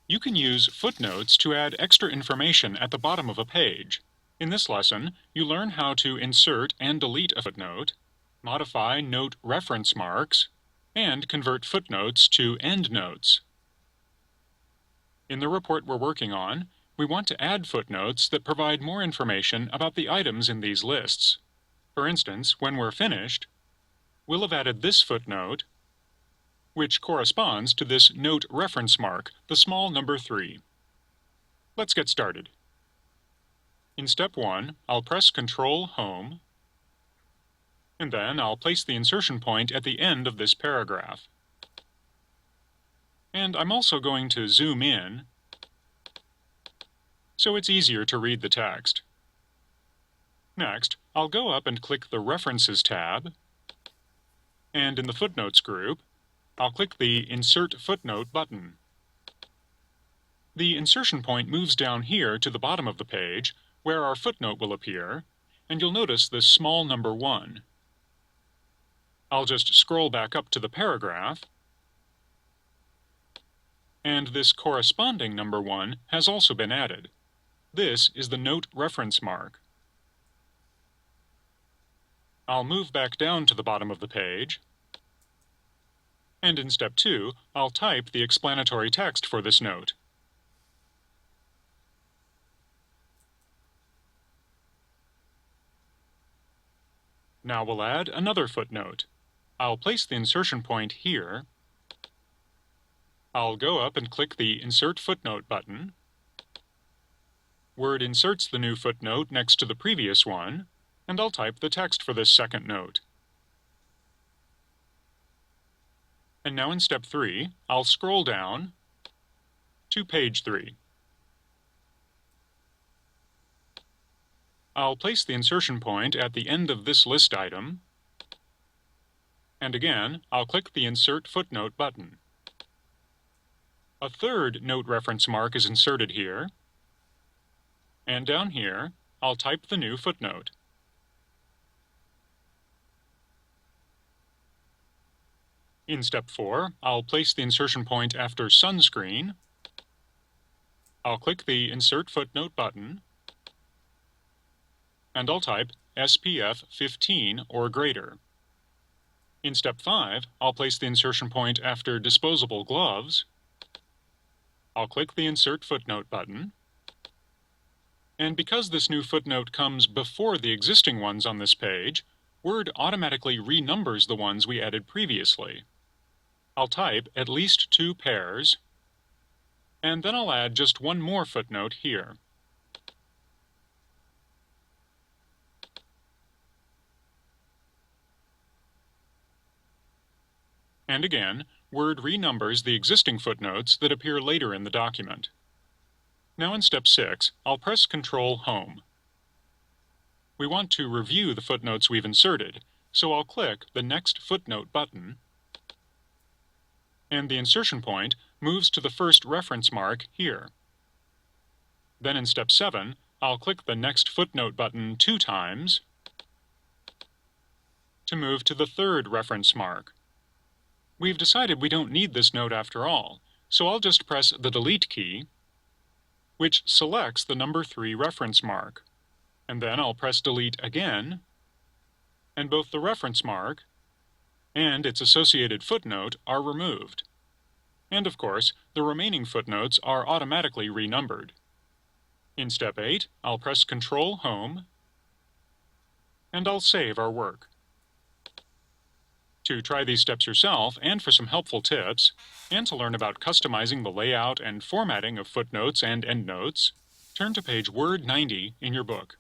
You can use footnotes to add extra information at the bottom of a page. In this lesson, you learn how to insert and delete a footnote, modify note reference marks, and convert footnotes to endnotes. In the report we're working on, we want to add footnotes that provide more information about the items in these lists. For instance, when we're finished, we'll have added this footnote, which corresponds to this note reference mark, the small number 3. Let's get started. In step 1, I'll press Control Home, and then I'll place the insertion point at the end of this paragraph. And I'm also going to zoom in so it's easier to read the text. Next, I'll go up and click the References tab, and in the Footnotes group, I'll click the Insert Footnote button. The insertion point moves down here to the bottom of the page, where our footnote will appear, and you'll notice this small number 1. I'll just scroll back up to the paragraph, and this corresponding number 1 has also been added. This is the note reference mark. I'll move back down to the bottom of the page, and in step 2, I'll type the explanatory text for this note. Now we'll add another footnote. I'll place the insertion point here. I'll go up and click the Insert Footnote button. Word inserts the new footnote next to the previous one, and I'll type the text for this second note. And now in step 3, I'll scroll down to page 3. I'll place the insertion point at the end of this list item, and again, I'll click the Insert Footnote button. A third note reference mark is inserted here, and down here, I'll type the new footnote. In step 4, I'll place the insertion point after sunscreen. I'll click the Insert Footnote button, and I'll type SPF 15 or greater. In step 5, I'll place the insertion point after disposable gloves. I'll click the Insert Footnote button, and because this new footnote comes before the existing ones on this page, Word automatically renumbers the ones we added previously. I'll type at least 2 pairs, and then I'll add just one more footnote here. And again, Word renumbers the existing footnotes that appear later in the document. Now in step 6, I'll press Control Home. We want to review the footnotes we've inserted, so I'll click the Next Footnote button, and the insertion point moves to the first reference mark here. Then in step 7, I'll click the Next Footnote button 2 times to move to the third reference mark. We've decided we don't need this note after all, so I'll just press the Delete key, which selects the number 3 reference mark. And then I'll press Delete again, and both the reference mark and its associated footnote are removed. And of course, the remaining footnotes are automatically renumbered. In step 8, I'll press Control Home, and I'll save our work. To try these steps yourself, and for some helpful tips, and to learn about customizing the layout and formatting of footnotes and endnotes, turn to page Word 90 in your book.